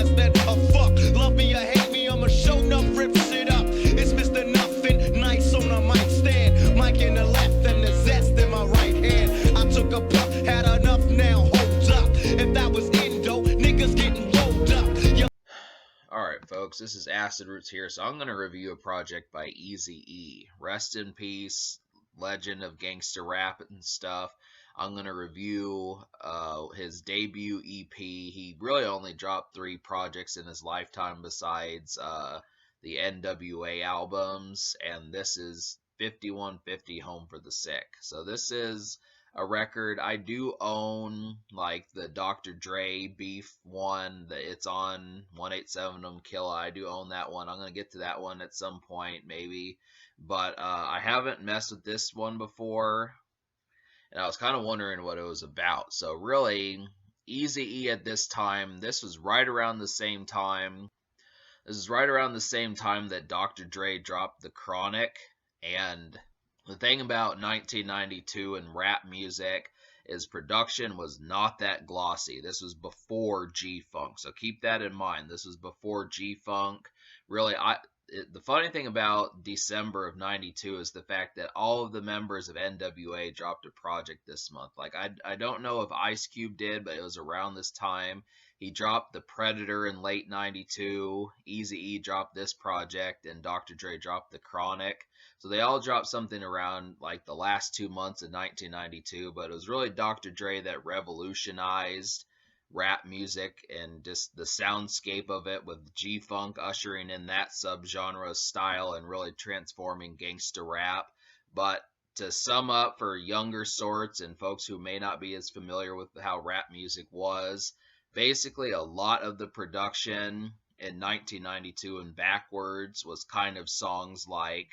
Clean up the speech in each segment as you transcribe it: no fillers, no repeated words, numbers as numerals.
less than a fuck. Love me or hate me, I'ma show enough, rip shit up. It's Mr. Nothing, nice on a mic stand. Mic in the left and the zest in my right hand. I took a puff, had enough now, hold up. If that was Indo, niggas getting rolled up. Yo. Alright folks, this is Acid Roots here, so I'm going to review a project by Eazy-E. Rest in peace, legend of gangster rap and stuff. I'm going to review his debut EP. He really only dropped 3 projects in his lifetime besides the NWA albums, and this is 5150 Home for the Sick. So this is a record. I do own like the Dr. Dre Beef one, it's on 187 Killa. I do own that one. I'm gonna get to that one at some point maybe, but I haven't messed with this one before, and I was kind of wondering what it was about. So really, Eazy-E at this time, this was right around the same time. This is right around the same time that Dr. Dre dropped The Chronic, and the thing about 1992 and rap music is production was not that glossy. This was before G-Funk, so keep that in mind. This was before G-Funk. Really, the funny thing about December of 92 is the fact that all of the members of NWA dropped a project this month. Like, I don't know if Ice Cube did, but it was around this time. He dropped The Predator in late 92, Eazy-E dropped this project, and Dr. Dre dropped The Chronic. So they all dropped something around like the last 2 months of 1992, but it was really Dr. Dre that revolutionized rap music and just the soundscape of it, with G-Funk ushering in that subgenre style and really transforming gangsta rap. But to sum up for younger sorts and folks who may not be as familiar with how rap music was, basically a lot of the production in 1992 and backwards was kind of songs like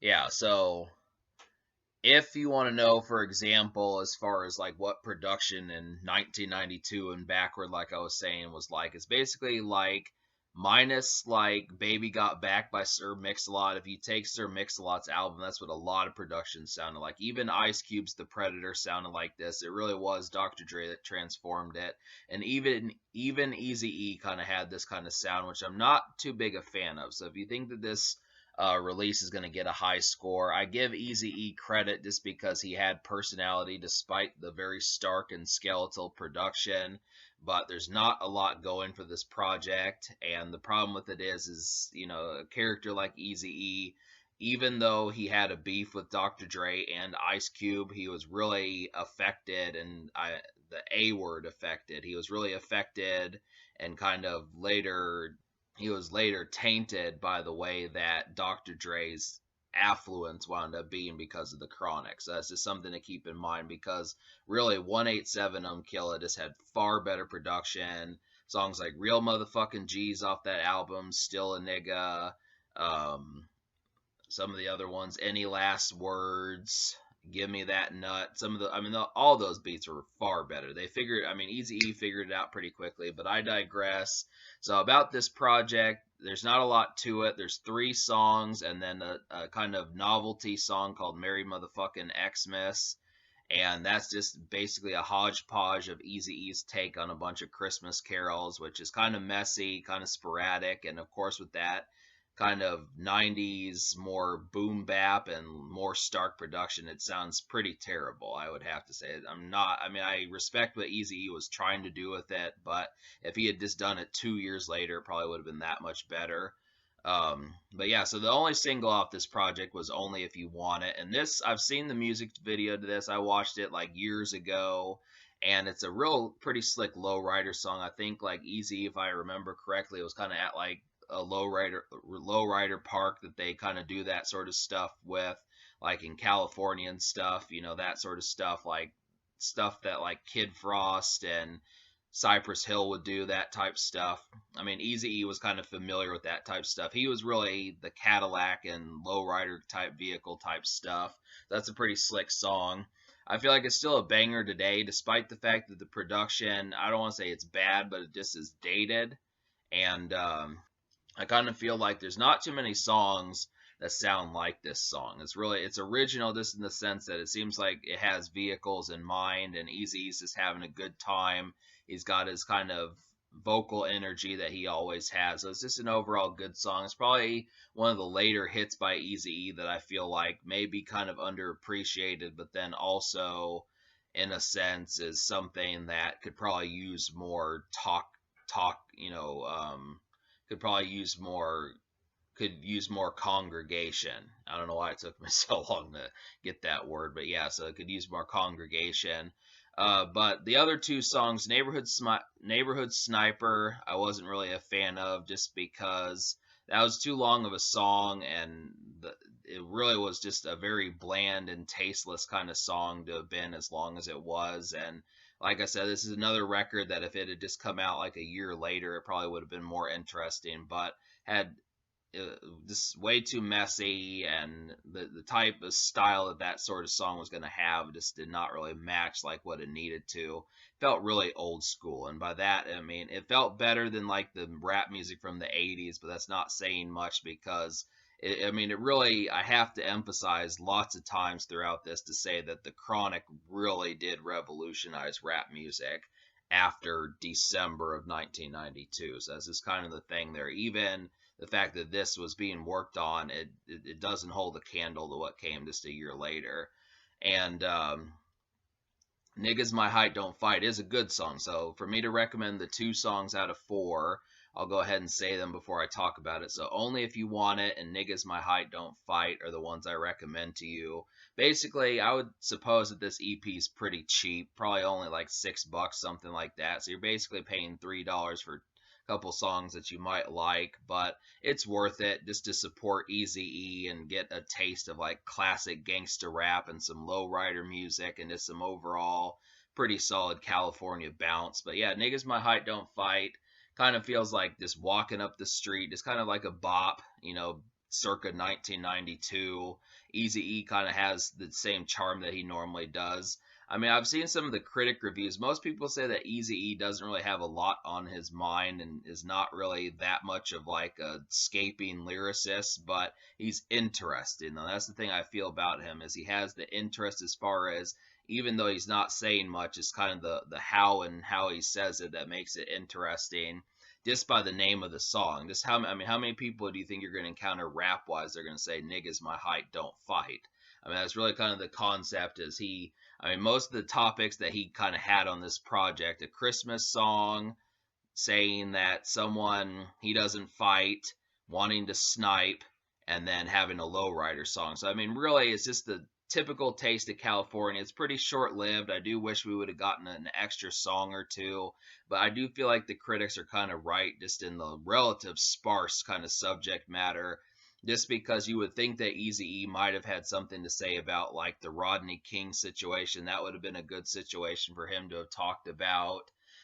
yeah, so if you want to know, for example, as far as like what production in 1992 and backward, like I was saying, was like, it's basically like minus like Baby Got Back by Sir Mix-a-Lot. If you take Sir Mix-a-Lot's album, that's what a lot of production sounded like. Even Ice Cube's The Predator sounded like this. It really was Dr. Dre that transformed it. And even Eazy-E kind of had this kind of sound, which I'm not too big a fan of. So if you think that this release is going to get a high score, I give Eazy-E credit just because he had personality despite the very stark and skeletal production. But there's not a lot going for this project, and the problem with it is you know, a character like Eazy-E, even though he had a beef with Dr. Dre and Ice Cube, he was really affected, and the A word affected. He was really affected, and kind of he was later tainted by the way that Dr. Dre's affluence wound up being because of The Chronic. So that's just something to keep in mind, because really 187 Killa just had far better production. Songs like Real Motherfucking G's off that album, Still a Nigga, some of the other ones, Any Last Words, Give Me That Nut. All those beats were far better. Eazy-E figured it out pretty quickly, but I digress. So about this project, there's not a lot to it. There's 3 songs and then a kind of novelty song called Merry Motherfucking Xmas. And that's just basically a hodgepodge of Eazy-E's take on a bunch of Christmas carols, which is kind of messy, kind of sporadic. And of course, with that kind of 90s more boom bap and more stark production, it sounds pretty terrible, I would have to say. I respect what Eazy-E was trying to do with it, but if he had just done it 2 years later, it probably would have been that much better. But yeah, so the only single off this project was Only If You Want It, and this, I've seen the music video to this. I watched it like years ago, and it's a real pretty slick lowrider song. I think like Eazy, if I remember correctly, it was kind of at like a lowrider park that they kind of do that sort of stuff with, like in California and stuff, you know, that sort of stuff, like stuff that like Kid Frost and Cypress Hill would do, that type stuff. I mean, Eazy-E was kind of familiar with that type stuff. He was really the Cadillac and lowrider type vehicle type stuff. That's a pretty slick song. I feel like it's still a banger today, despite the fact that the production, I don't want to say it's bad, but it just is dated. And I kind of feel like there's not too many songs that sound like this song. It's original just in the sense that it seems like it has vehicles in mind, and Eazy-E's just having a good time. He's got his kind of vocal energy that he always has. So it's just an overall good song. It's probably one of the later hits by Eazy-E that I feel like may be kind of underappreciated, but then also in a sense is something that could probably use more talk, could probably use more congregation. I don't know why it took me so long to get that word, but yeah, so it could use more congregation. But the other two songs, Neighborhood Sniper, I wasn't really a fan of just because that was too long of a song, and it really was just a very bland and tasteless kind of song to have been as long as it was. And like I said, this is another record that if it had just come out like a year later, it probably would have been more interesting, but had just way too messy, and the type of style that that sort of song was going to have just did not really match like what it needed to. Felt really old school, and by that I mean it felt better than like the rap music from the 80s, but that's not saying much because I mean it really, I have to emphasize lots of times throughout this to say that the Chronic really did revolutionize rap music after December of 1992. So that's just kind of the thing there. Even the fact that this was being worked on, it doesn't hold a candle to what came just a year later. And Niggas My Height Don't Fight is a good song. So for me to recommend the two songs out of four, I'll go ahead and say them before I talk about it. So Only If You Want It and Niggas My Height Don't Fight are the ones I recommend to you. Basically, I would suppose that this EP is pretty cheap, probably only like $6, something like that. So you're basically paying $3 for couple songs that you might like, but it's worth it just to support Eazy-E and get a taste of like classic gangster rap and some lowrider music and just some overall pretty solid California bounce. But yeah, Niggas My Height Don't Fight kind of feels like just walking up the street, just kind of like a bop, circa 1992. Eazy-E kind of has the same charm that he normally does. I mean, I've seen some of the critic reviews. Most people say that Eazy-E doesn't really have a lot on his mind and is not really that much of like a scaping lyricist, but he's interesting. Though that's the thing I feel about him is he has the interest as far as even though he's not saying much, it's kind of the how and how he says it that makes it interesting. Just by the name of the song, just how many people do you think you're going to encounter rap wise? They're going to say "niggas my height don't fight." I mean, that's really kind of the concept. I mean, most of the topics that he kind of had on this project, a Christmas song saying that someone he doesn't fight, wanting to snipe, and then having a lowrider song. So, I mean, really, it's just the typical taste of California. It's pretty short lived. I do wish we would have gotten an extra song or two, but I do feel like the critics are kind of right just in the relative sparse kind of subject matter, just because you would think that Eazy-E might have had something to say about like the Rodney King situation. That would have been a good situation for him to have talked about.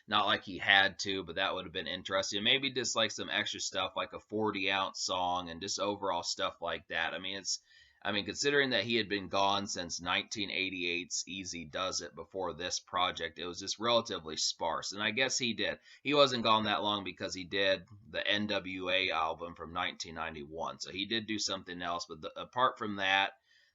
Not like he had to, but that would have been interesting. Maybe just like some extra stuff, like a 40-ounce song and just overall stuff like that. I mean, considering that he had been gone since 1988's Easy Does It before this project, it was just relatively sparse. And I guess he did. He wasn't gone that long because he did the NWA album from 1991. So he did do something else. But apart from that,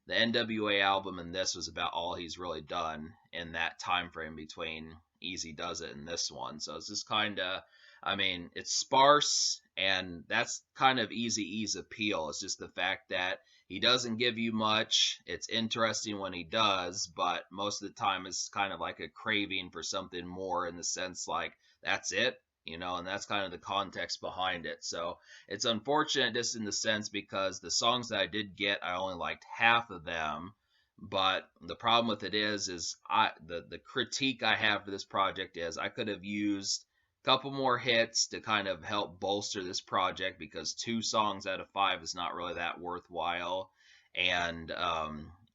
the NWA album and this was about all he's really done in that time frame between Easy Does It and this one. So it's just kind of, I mean, it's sparse, and that's kind of Eazy-E's appeal. It's just the fact that he doesn't give you much. It's interesting when he does, but most of the time it's kind of like a craving for something more in the sense like, that's it, and that's kind of the context behind it. So it's unfortunate just in the sense because the songs that I did get, I only liked half of them. But the problem with it is the critique I have for this project is I could have used a couple more hits to kind of help bolster this project because 2 songs out of 5 is not really that worthwhile, and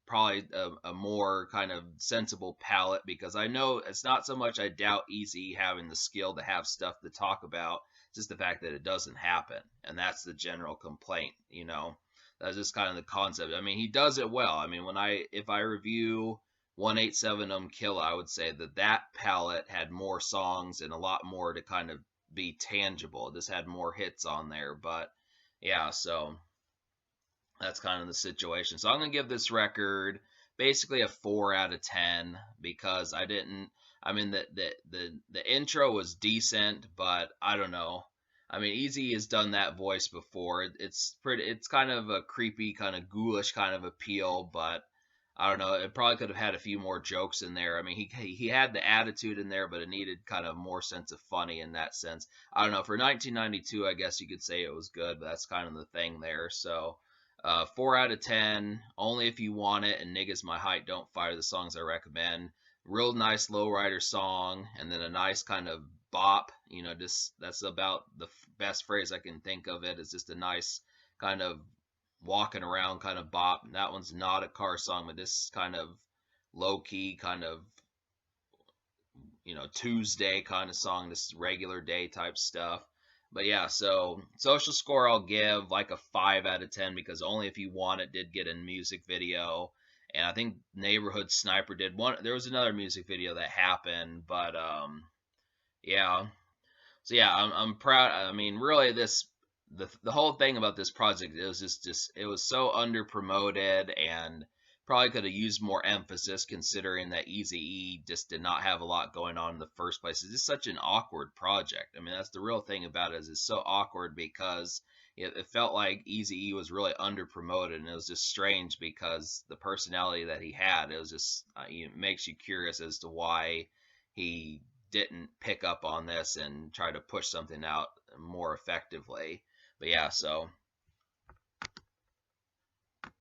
probably a more kind of sensible palette because I know it's not so much I doubt Easy having the skill to have stuff to talk about, it's just the fact that it doesn't happen, and that's the general complaint. That's just kind of the concept. I mean, he does it well. I mean, if I review 187 Killa, I would say that palette had more songs and a lot more to kind of be tangible. This had more hits on there, but yeah, so That's kind of the situation. So I'm gonna give this record basically a 4 out of 10 because I didn't. I mean the intro was decent, but I don't know. I mean, Easy has done that voice before. It's pretty. It's kind of a creepy, kind of ghoulish kind of appeal, but I don't know. It probably could have had a few more jokes in there. I mean, he had the attitude in there, but it needed kind of more sense of funny in that sense. I don't know. For 1992, I guess you could say it was good, but that's kind of the thing there. So 4 out of 10. Only if you want it. And niggas my height don't fire the songs I recommend. Real nice lowrider song, and then a nice kind of bop. Just that's about the best phrase I can think of it. It's just a nice kind of walking around kind of bop. And that one's not a car song, but this kind of low key kind of Tuesday kind of song, this regular day type stuff. But yeah, so social score I'll give like a 5 out of 10 because only if you want it did get a music video, and I think Neighborhood Sniper did one. There was another music video that happened, but yeah, so yeah, I'm proud. I mean, really, the whole thing about this project, it was just it was so under promoted and probably could have used more emphasis considering that Eazy-E just did not have a lot going on in the first place. It's just such an awkward project. I mean, that's the real thing about it, is it's so awkward because it felt like Eazy-E was really under promoted, and it was just strange because the personality that he had, it was just it makes you curious as to why he didn't pick up on this and try to push something out more effectively. But yeah, so